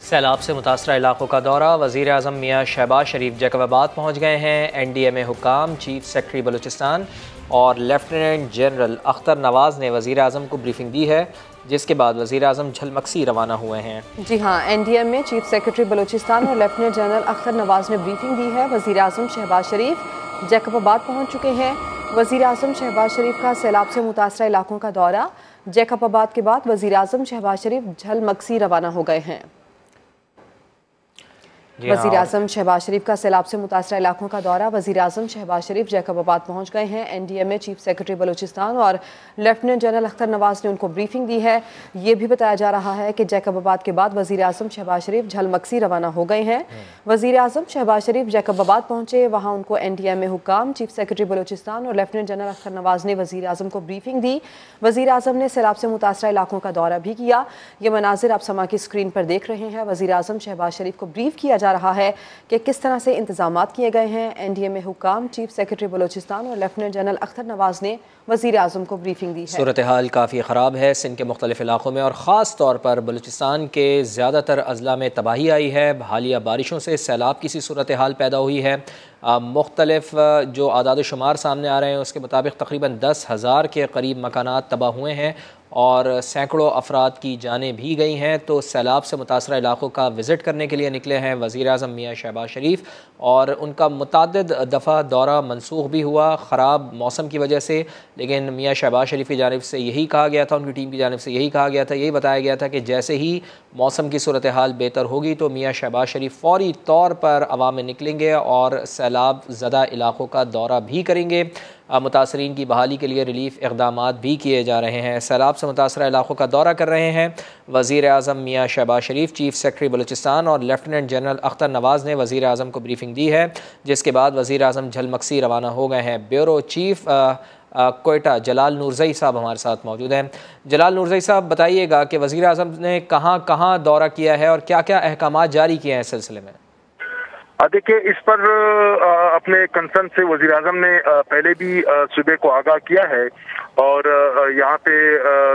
سیلاب سے متاثرہ علاقوں کا دورہ، وزیر اعظم میاں شہباز شریف جیکب آباد پہنچ گئے ہیں۔ این ڈی ایم اے حکام، چیف سیکرٹری بلوچستان اور لیفٹیننٹ جنرل اختر نواز نے وزیر اعظم کو بریفنگ دی ہے، جس کے بعد وزیر اعظم جھلمکسی روانہ ہوئے ہیں۔ جی ہاں، این ڈی ایم میں چیف سیکرٹری بلوچستان اور لیفٹیننٹ جنرل اختر نواز نے بریفنگ دی ہے۔ وزیر اعظم شہباز شریف جیکب آباد پہنچ چکے ہیں۔ وزیر اعظم شہباز شریف کا سیلاب سے متاثرہ علاقوں کا دورہ، جیکب آباد کے بعد وزیر اعظم شہباز شریف جھلمکسی روانہ ہو گئے ہیں۔ وزیر اعظم شہباز شریف کا سیلاب سے متاثرہ علاقوں کا دورہ، وزیر اعظم شہباز شریف جیکب آباد پہنچ گئے ہیں۔ این ڈی ایم میں چیف سیکرٹری بلوچستان اور لیفٹیننٹ جنرل اختر نواز نے ان کو بریفنگ دی ہے۔ یہ بھی بتایا جا رہا ہے کہ جیکب آباد کے بعد وزیر اعظم شہباز شریف جھلمکسی روانہ ہو گئے ہیں۔ وزیر اعظم شہباز شریف جیکب آباد پہنچے، وہاں ان کو این ڈی ایم میں حکام، چیف سیکرٹری بلوچستان اور لیفٹیننٹ جنرل اختر نواز نے وزیر اعظم کو بریفنگ دی۔ وزیر اعظم نے سیلاب سے متاثرہ علاقوں کا دورہ بھی کیا۔ یہ مناظر آپ سما کی اسکرین پر دیکھ رہے ہیں۔ وزیر اعظم شہباز شریف کو بریف کیا جا رہا ہے کہ کس طرح سے انتظامات کیے گئے ہیں۔ این ڈی ایم اے حکام، چیف سیکرٹری بلوچستان اور لیفٹیننٹ جنرل اختر نواز نے وزیر اعظم کو بریفنگ دی ہے۔ صورتحال کافی خراب ہے سندھ کے مختلف علاقوں میں، اور خاص طور پر بلوچستان کے زیادہ تر اضلاع میں تباہی آئی ہے۔ حالیہ بارشوں سے سیلاب کی سی صورتحال پیدا ہوئی ہے۔ مختلف جو اعداد و شمار سامنے آ رہے ہیں اس کے مطابق تقریباً 10,000 کے قریب مکانات تباہ ہوئے ہیں اور سینکڑوں افراد کی جانیں بھی گئی ہیں۔ تو سیلاب سے متاثرہ علاقوں کا وزٹ کرنے کے لیے نکلے ہیں وزیر اعظم میاں شہباز شریف، اور ان کا متعدد دفعہ دورہ منسوخ بھی ہوا خراب موسم کی وجہ سے، لیکن میاں شہباز شریف کی جانب سے یہی کہا گیا تھا، ان کی ٹیم کی جانب سے یہی کہا گیا تھا، یہی بتایا گیا تھا کہ جیسے ہی موسم کی صورتحال بہتر ہوگی تو میاں شہباز شریف فوری طور پر عوام میں نکلیں گے اور سیلاب زدہ علاقوں کا دورہ بھی کریں گے۔ متاثرین کی بحالی کے لیے ریلیف اقدامات بھی کیے جا رہے ہیں۔ سیلاب سے متاثرہ علاقوں کا دورہ کر رہے ہیں وزیر اعظم میاں شہباز شریف، چیف سیکرٹری بلوچستان اور لیفٹیننٹ جنرل اختر نواز نے وزیر اعظم کو بریفنگ دی ہے، جس کے بعد وزیر اعظم جھلمکسی روانہ ہو گئے ہیں۔ بیورو چیف کوئٹہ جلال نورزئی صاحب ہمارے ساتھ موجود ہیں۔ جلال نورزئی صاحب، بتائیے گا کہ وزیر اعظم نے کہاں کہاں دورہ کیا ہے اور کیا کیا احکامات جاری کیے ہیں اس سلسلے میں؟ دیکھیے، اس پر اپنے کنسرن سے وزیر اعظم نے پہلے بھی صوبے کو آگاہ کیا ہے، اور یہاں پہ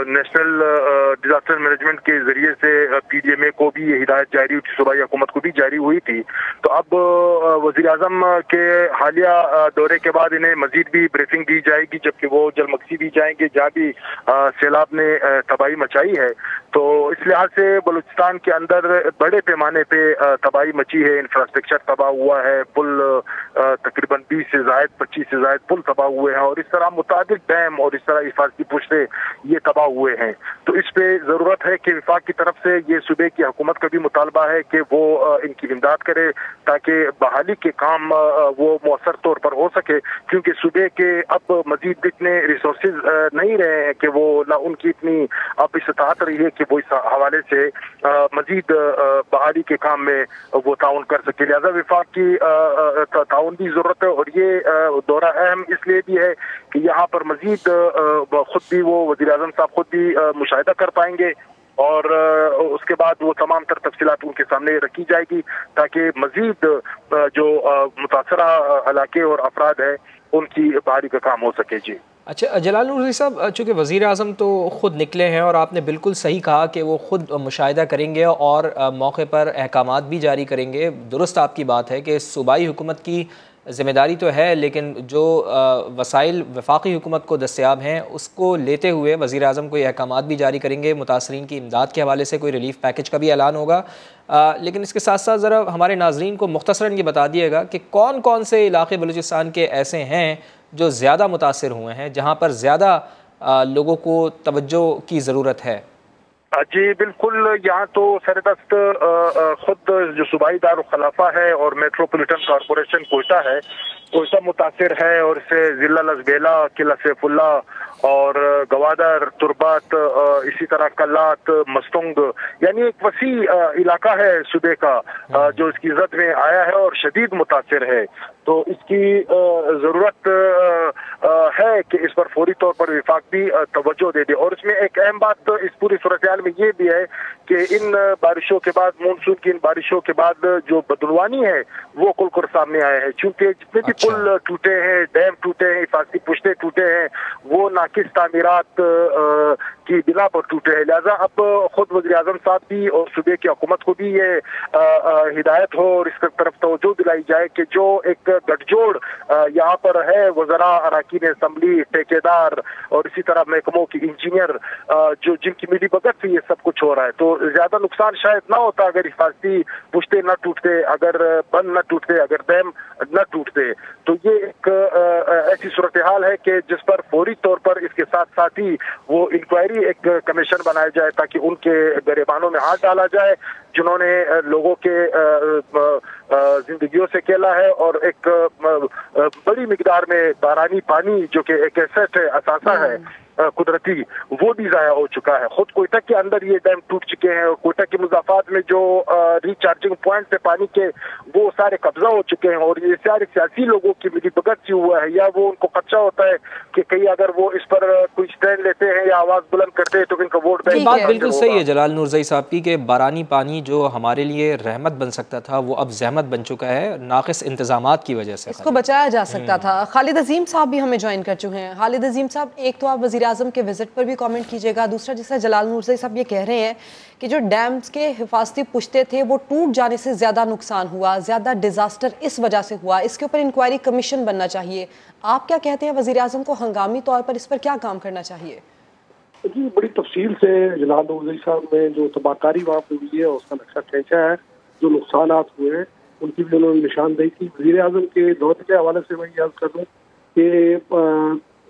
نیشنل ڈیزاسٹر مینجمنٹ کے ذریعے سے پی ڈی ایم اے کو بھی یہ ہدایت جاری ہوئی تھی، صوبائی حکومت کو بھی جاری ہوئی تھی۔ تو اب وزیر اعظم کے حالیہ دورے کے بعد انہیں مزید بھی بریفنگ دی جائے گی، جبکہ وہ جھلمکسی بھی جائیں گے جہاں بھی سیلاب نے تباہی مچائی ہے۔ تو اس لحاظ سے بلوچستان کے اندر بڑے پیمانے پہ تباہی مچی ہے، انفراسٹرکچر تباہ ہوا ہے، پل تقریباً 20 سے زائد 25 سے زائد پل تباہ ہوئے ہیں، اور اس طرح متعدد ڈیم اور اس طرح حفاظتی پشتے یہ تباہ ہوئے ہیں۔ تو اس پہ ضرورت ہے کہ وفاق کی طرف سے یہ صوبے کی حکومت کا بھی مطالبہ ہے کہ وہ ان کی امداد کرے تاکہ بحالی کے کام وہ مؤثر طور پر ہو سکے، کیونکہ صوبے کے اب مزید اتنے ریسورسز نہیں رہے ہیں کہ وہ ان کی اتنی اب استطاعت رہی ہے کہ وہ اس حوالے سے مزید بحالی کے کام میں وہ تعاون کر سکے۔ لہذا وفاق کی تعاون کی ضرورت ہے، اور یہ دورہ اہم اس لیے بھی ہے کہ یہاں پر مزید خود بھی وہ وزیر اعظم صاحب خود بھی مشاہدہ کر پائیں گے، اور اس کے بعد وہ تمام تر تفصیلات ان کے سامنے رکھی جائے گی تاکہ مزید جو متاثرہ علاقے اور افراد ہیں ان کی بحالی کا کام ہو سکے۔ جی اچھا جلال نورزئی صاحب، چونکہ وزیر اعظم تو خود نکلے ہیں اور آپ نے بالکل صحیح کہا کہ وہ خود مشاہدہ کریں گے اور موقع پر احکامات بھی جاری کریں گے، درست آپ کی بات ہے کہ صوبائی حکومت کی ذمہ داری تو ہے، لیکن جو وسائل وفاقی حکومت کو دستیاب ہیں اس کو لیتے ہوئے وزیر اعظم کوئی احکامات بھی جاری کریں گے، متاثرین کی امداد کے حوالے سے کوئی ریلیف پیکج کا بھی اعلان ہوگا۔ لیکن اس کے ساتھ ساتھ ذرا ہمارے ناظرین کو مختصراً یہ بتا دیے گا کہ کون کون سے علاقے بلوچستان کے ایسے ہیں جو زیادہ متاثر ہوئے ہیں، جہاں پر زیادہ لوگوں کو توجہ کی ضرورت ہے؟ جی بالکل، یہاں تو سردست خود جو صوبائی دارالخلافہ ہے اور میٹروپولیٹن کارپوریشن کوئٹہ ہے، کوئٹہ متاثر ہے، اور اس سے ضلع لزبیلا، قلعہ سیف اللہ اور گوادر، تربت، اسی طرح کلات، مستنگ، یعنی ایک وسیع علاقہ ہے صوبے کا جو اس کی زد میں آیا ہے اور شدید متاثر ہے۔ تو اس کی ضرورت ہے کہ اس پر فوری طور پر وفاق بھی توجہ دے دے، اور اس میں ایک اہم بات اس پوری صورتحال میں یہ بھی ہے کہ ان بارشوں کے بعد مانسون کی ان بارشوں کے بعد جو بدعنوانی ہے وہ کل کر سامنے آیا ہے، چونکہ جتنے بھی پل ٹوٹے ہیں، ڈیم ٹوٹے ہیں، حفاظتی پشتے ٹوٹے ہیں، وہ ناقص تعمیرات کی بنا پر ٹوٹے ہیں۔ لہٰذا اب خود وزیر اعظم صاحب بھی اور صوبے کی حکومت کو بھی یہ ہدایت ہو اور اس کی طرف توجہ دلائی جائے کہ جو ایک گٹھ جوڑ یہاں پر ہے، وزراء، اراکین اسمبلی، ٹھیکیدار اور اسی طرح محکموں کی انجینئر جو جن کی ملی بھگت سے یہ سب کچھ ہو رہا ہے، تو زیادہ نقصان شاید نہ ہوتا اگر حفاظتی پشتے نہ ٹوٹتے، اگر بند نہ ٹوٹتے، اگر ڈیم نہ ٹوٹتے۔ تو یہ ایک ایسی صورتحال ہے کہ جس پر فوری طور پر اس کے ساتھ ساتھ ہی وہ انکوائری ایک کمیشن بنایا جائے تاکہ ان کے گریبانوں میں ہاتھ ڈالا جائے جنہوں نے لوگوں کے زندگیوں سے کھیلا ہے، اور ایک بڑی مقدار میں بارانی پانی جو کہ ایک ایسٹ ہے، اثاثہ ہے قدرتی، وہ بھی ضائع ہو چکا ہے۔ خود کوئٹہ کے اندر یہ ڈیم ٹوٹ چکے ہیں، اور کوئٹہ کے مضافات میں جو ریچارجنگ پوائنٹ تھے پانی کے وہ سارے قبضہ ہو چکے ہیں، اور یہ سارے سیاسی لوگوں کی ملی بھگت سے ہوا ہے، یا وہ ان کو خدشہ ہوتا ہے کہ کہیں اگر وہ اس پر کوئی اسٹینڈ لیتے ہیں یا آواز بلند کرتے ہیں تو ان کا ووٹ بینک۔ بات بالکل صحیح ہے جلال نورزئی صاحب کی کہ بارانی پانی جو ہمارے لیے رحمت بن سکتا تھا وہ اب زحمت بن چکا ہے ناقص انتظامات کی وجہ سے، اس کو بچایا جا سکتا تھا۔ خالد عظیم صاحب بھی ہمیں جوائن کر چکے ہیں۔ خالد عظیم صاحب، ایک تو آپ وزیر اعظم کے وزٹ پر بھی کامنٹ کیجیے گا، دوسرا جیسا جلال نورزئی صاحب یہ کہہ رہے ہیں کہ جو ڈیمز کے حفاظتی پشتے تھے وہ ٹوٹ جانے سے زیادہ نقصان ہوا، زیادہ ڈیزاسٹر اس وجہ سے ہوا، اس کے اوپر انکوائری کمیشن بننا چاہیے۔ آپ کیا کہتے ہیں وزیر اعظم کو ہنگامی طور پر اس پر کیا کام کرنا چاہیے؟ جی، بڑی تفصیل سے جلال نورزئی صاحب نے جو تباہ کاری وہاں پہ ہوئی ہے اس کا نقشہ کھینچا ہے، جو نقصانات ہوئے ہیں ان کی بھی انہوں نے نشاندہی کی۔ وزیر اعظم کے دورے کے حوالے سے میں یاد کر دوں کہ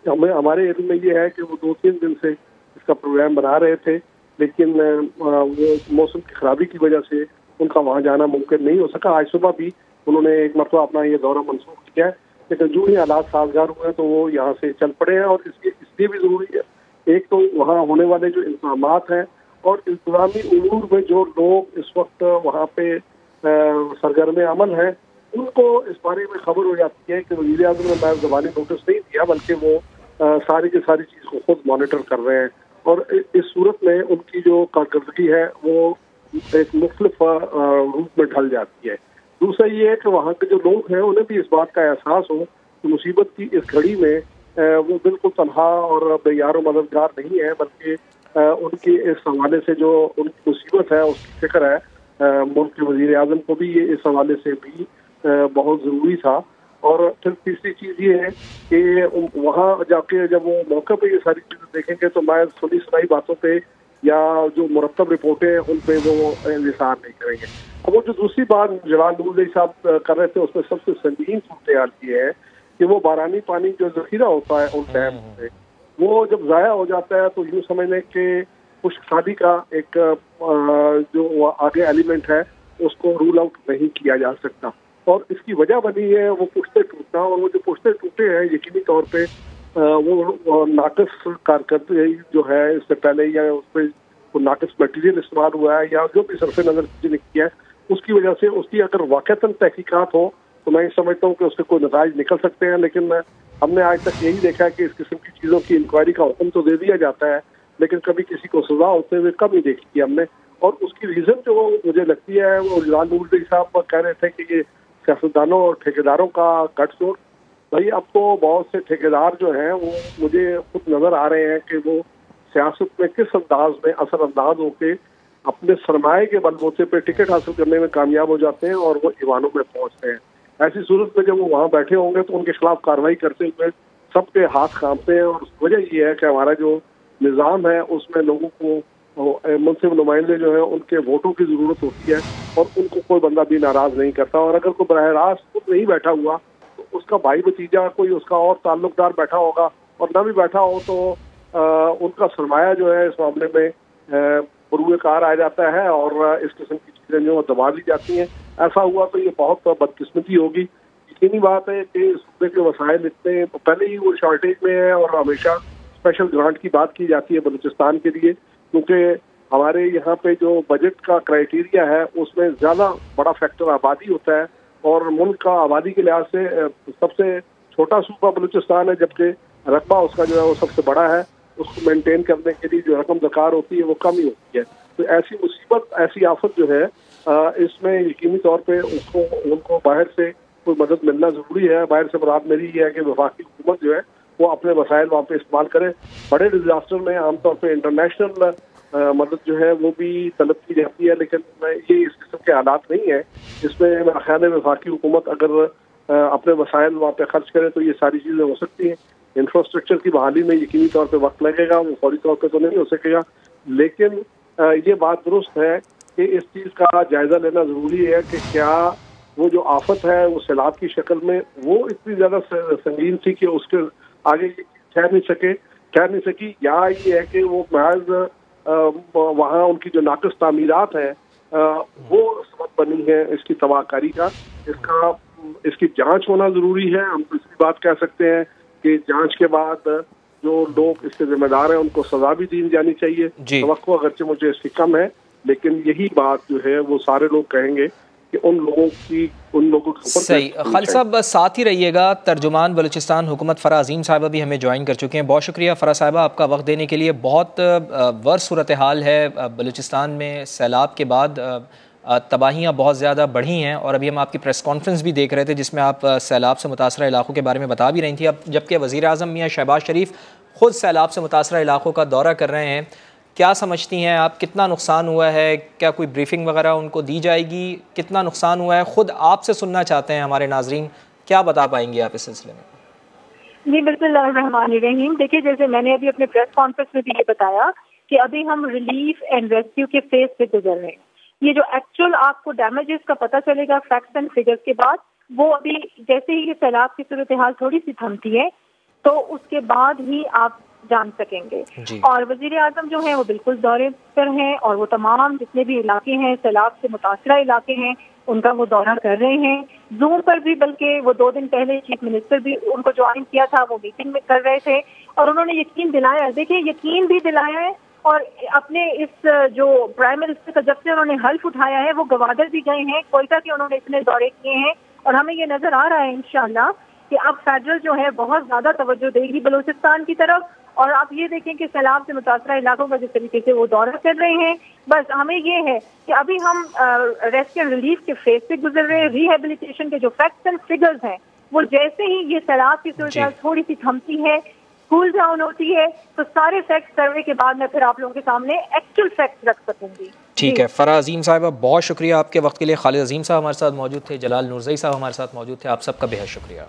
ہمارے علم میں یہ ہے کہ وہ 2-3 دن سے اس کا پروگرام بنا رہے تھے، لیکن وہ موسم کی خرابی کی وجہ سے ان کا وہاں جانا ممکن نہیں ہو سکا۔ آج صبح بھی انہوں نے ایک مرتبہ اپنا یہ دورہ منسوخ کیا ہے، لیکن جو ہی حالات سازگار ہوئے تو وہ یہاں سے چل پڑے ہیں، اور اس لیے بھی ضروری ہے ایک تو وہاں ہونے والے جو انتظامات ہیں اور انتظامی امور میں جو لوگ اس وقت وہاں پہ سرگرم عمل ہیں ان کو اس بارے میں خبر ہو جاتی ہے کہ وزیر اعظم نے محض زبانی نوٹس نہیں دیا بلکہ وہ ساری کی ساری چیز کو خود مانیٹر کر رہے ہیں، اور اس صورت میں ان کی جو کارکردگی ہے وہ ایک مختلف روپ میں ڈھل جاتی ہے۔ دوسرا یہ ہے کہ وہاں کے جو لوگ ہیں انہیں بھی اس بات کا احساس ہو کہ مصیبت کی اس گھڑی میں وہ بالکل تنہا اور بے یار و مددگار نہیں ہے، بلکہ ان کی اس حوالے سے جو ان کی مصیبت ہے اس کی فکر ہے۔ ملک کے وزیر اعظم کو بھی یہ اس حوالے سے بھی بہت ضروری تھا۔ اور پھر تیسری چیز یہ ہے کہ وہاں جا کے جب وہ موقع پہ یہ ساری چیزیں دیکھیں گے تو میں سنی سنائی باتوں پہ یا جو مرتب رپورٹیں ہیں ان پہ وہ انحصار نہیں کریں گے۔ اب وہ جو دوسری بات جلال نورزئی صاحب کر رہے تھے اس میں سب سے سنگین صورتحال یہ ہے کہ وہ بارانی پانی جو ذخیرہ ہوتا ہے ان ڈیم سے وہ جب ضائع ہو جاتا ہے تو یوں سمجھ لیں کہ خشک سالی کا ایک جو آگے ایلیمنٹ ہے اس کو رول آؤٹ نہیں کیا جا سکتا، اور اس کی وجہ بنی ہے وہ پشتے ٹوٹنا، اور وہ جو پشتے ٹوٹے ہیں یقینی طور پہ وہ ناقص کارکردگی جو ہے اس سے پہلے یا اس پہ ناقص میٹیریل استعمال ہوا ہے یا جو بھی صرف نظر چیزیں نکلی ہے اس کی وجہ سے اس کی اگر واقعتاً تحقیقات ہو تو میں یہ سمجھتا ہوں کہ اس سے کوئی نتائج نکل سکتے ہیں، لیکن ہم نے آج تک یہی دیکھا ہے کہ اس قسم کی چیزوں کی انکوائری کا حکم تو دے دیا جاتا ہے لیکن کبھی کسی کو سزا ہوتے ہوئے کم ہی دیکھی تھی ہم نے۔ اور اس کی ریزن جو مجھے لگتی ہے وہ جلال نورزئی صاحب کہہ رہے تھے کہ یہ سیاستدانوں اور ٹھیکیداروں کا گٹ جوڑ۔ بھائی اب تو بہت سے ٹھیکیدار جو ہیں وہ مجھے خود نظر آ رہے ہیں کہ وہ سیاست میں کس انداز میں اثر انداز ہو کے اپنے سرمایہ کے بل بوتے پہ ٹکٹ حاصل کرنے میں کامیاب ہو جاتے ہیں اور وہ ایوانوں میں پہنچتے ہیں۔ ایسی صورت میں جب وہ وہاں بیٹھے ہوں گے تو ان کے خلاف کارروائی کرتے ہوئے سب کے ہاتھ کانپتے ہیں، اور وجہ یہ ہے کہ ہمارا جو نظام ہے اس میں لوگوں کو منصف نمائندے جو ہیں ان کے ووٹوں کی ضرورت ہوتی ہے اور ان کو کوئی بندہ بھی ناراض نہیں کرتا، اور اگر کوئی براہ راست خود نہیں بیٹھا ہوا تو اس کا بھائی بھتیجا کوئی اس کا اور تعلق دار بیٹھا ہوگا، اور نہ بھی بیٹھا ہو تو ان کا سرمایہ جو ہے اس معاملے میں بروئے کار آ جاتا ہے اور اس قسم کی چیزیں جو دبا لی جاتی ہیں۔ ایسا ہوا تو یہ بہت بدقسمتی ہوگی۔ یقینی بات ہے کہ صوبے کے وسائل اتنے پہلے ہی وہ شارٹیج میں ہے اور ہمیشہ اسپیشل گرانٹ کی بات کی جاتی ہے بلوچستان کے لیے، کیونکہ ہمارے یہاں پہ جو بجٹ کا کرائیٹیریا ہے اس میں زیادہ بڑا فیکٹر آبادی ہوتا ہے، اور ملک کا آبادی کے لحاظ سے سب سے چھوٹا صوبہ بلوچستان ہے جبکہ رقبہ اس کا جو ہے وہ سب سے بڑا ہے۔ اس کو مینٹین کرنے کے لیے جو رقم درکار ہوتی ہے وہ کم ہی ہوتی ہے۔ تو ایسی مصیبت، ایسی آفت جو ہے اس میں یقینی طور پہ ان کو باہر سے کوئی مدد ملنا ضروری ہے. باہر سے مراد میری یہ ہے کہ وفاقی حکومت جو ہے وہ اپنے وسائل وہاں پہ استعمال کرے. بڑے ڈیزاسٹر میں عام طور پہ انٹرنیشنل مدد جو ہے وہ بھی طلب کی جاتی ہے، لیکن یہ اس قسم کے حالات نہیں ہیں. اس میں میرا خیال ہے وفاقی حکومت اگر اپنے وسائل وہاں پہ خرچ کرے تو یہ ساری چیزیں ہو سکتی ہیں. انفراسٹرکچر کی بحالی میں یقینی طور پہ وقت لگے گا، وہ فوری طور پہ تو نہیں ہو سکے گا، لیکن یہ بات درست ہے کہ اس چیز کا جائزہ لینا ضروری ہے کہ کیا وہ جو آفت ہے وہ سیلاب کی شکل میں وہ اتنی زیادہ سنگین تھی کہ اس کے آگے ٹھہر نہیں سکی، یا یہ ہے کہ وہ محض وہاں ان کی جو ناقص تعمیرات ہیں وہ سبب بنی ہے اس کی تباہ کاری کا. اس کی جانچ ہونا ضروری ہے. ہم دوسری بات کہہ سکتے ہیں کہ جانچ کے بعد جو لوگ اس کے ذمہ دار ہیں ان کو سزا بھی دی جانی چاہیے. توقع اگرچہ مجھے اس کی کم ہے، لیکن یہی بات جو ہے وہ سارے لوگ کہیں گے کہ ان لوگوں کے اوپر. صحیح. خالد صاحب ساتھ ہی رہیے گا. ترجمان بلوچستان حکومت فرح عظیم صاحبہ بھی ہمیں جوائن کر چکے ہیں. بہت شکریہ فرح صاحبہ آپ کا وقت دینے کے لیے. بہت ورس صورتحال ہے بلوچستان میں. سیلاب کے بعد تباہیاں بہت زیادہ بڑھی ہیں، اور ابھی ہم آپ کی پریس کانفرنس بھی دیکھ رہے تھے جس میں آپ سیلاب سے متاثرہ علاقوں کے بارے میں بتا بھی رہی تھیں. اب جبکہ وزیر اعظم میاں شہباز شریف خود سیلاب سے متاثرہ علاقوں کا دورہ کر رہے ہیں، کیا سمجھتی ہیں آپ کتنا نقصان ہوا ہے؟ کیا کوئی بریفنگ وغیرہ ان کو دی جائے گی؟ کتنا نقصان ہوا ہے خود آپ سے سننا چاہتے ہیں ہمارے ناظرین. کیا بتا پائیں گے آپ اس سلسلے میں؟ جی بالکل. اللہ الرحمن الرحیم. دیکھیے جیسے میں نے ابھی اپنے پریس کانفرنس میں بھی یہ بتایا کہ ابھی ہم ریلیف اینڈ ریسکیو کے فیز سے گزر رہے ہیں. یہ جو ایکچوئل آپ کو ڈیمیجز کا پتہ چلے گا فیکٹس اینڈ فگرز کے بعد، وہ ابھی جیسے ہی یہ سیلاب کی صورتحال تھوڑی سی تھمتی ہے تو اس کے بعد ہی آپ جان سکیں گے. اور وزیر اعظم جو ہیں وہ بالکل دورے پر ہیں، اور وہ تمام جتنے بھی علاقے ہیں سیلاب سے متاثرہ علاقے ہیں ان کا وہ دورہ کر رہے ہیں. زوم پر بھی، بلکہ وہ 2 دن پہلے چیف منسٹر بھی ان کو جوائن کیا تھا، وہ میٹنگ میں کر رہے تھے، اور انہوں نے یقین دلایا. دیکھیں یقین بھی دلایا ہے، اور اپنے اس جو پرائم منسٹر کا جب سے انہوں نے حلف اٹھایا ہے وہ گوادر بھی گئے ہیں، کوئٹہ کے انہوں نے اتنے دورے کیے ہیں، اور ہمیں یہ نظر آ رہا ہے انشاءاللہ کہ اب فیڈرل جو ہے بہت زیادہ توجہ دے گی بلوچستان کی طرف. اور آپ یہ دیکھیں کہ سیلاب سے متاثرہ علاقوں کا جس طریقے سے وہ دورہ کر رہے ہیں. بس ہمیں یہ ہے کہ ابھی ہم ریسکیو اینڈ ریلیف کے فیز سے گزر رہے ہیں. ریہیبلیٹیشن کے جو فیکٹس اینڈ فگرز ہیں وہ جیسے ہی یہ سیلاب کی صورتحال تھوڑی سی تھمتی ہے، کول ڈاؤن ہوتی ہے، تو سارے فیکٹس سروے کے بعد میں پھر آپ لوگوں کے سامنے ایکچوئل فیکٹس رکھ سکوں گی. ٹھیک ہے. فرح عظیم صاحبہ بہت شکریہ آپ کے وقت کے لیے. خالد عظیم صاحب ہمارے ساتھ موجود تھے، جلال نورزئی صاحب ہمارے ساتھ موجود تھے. آپ سب کا بے حد شکریہ.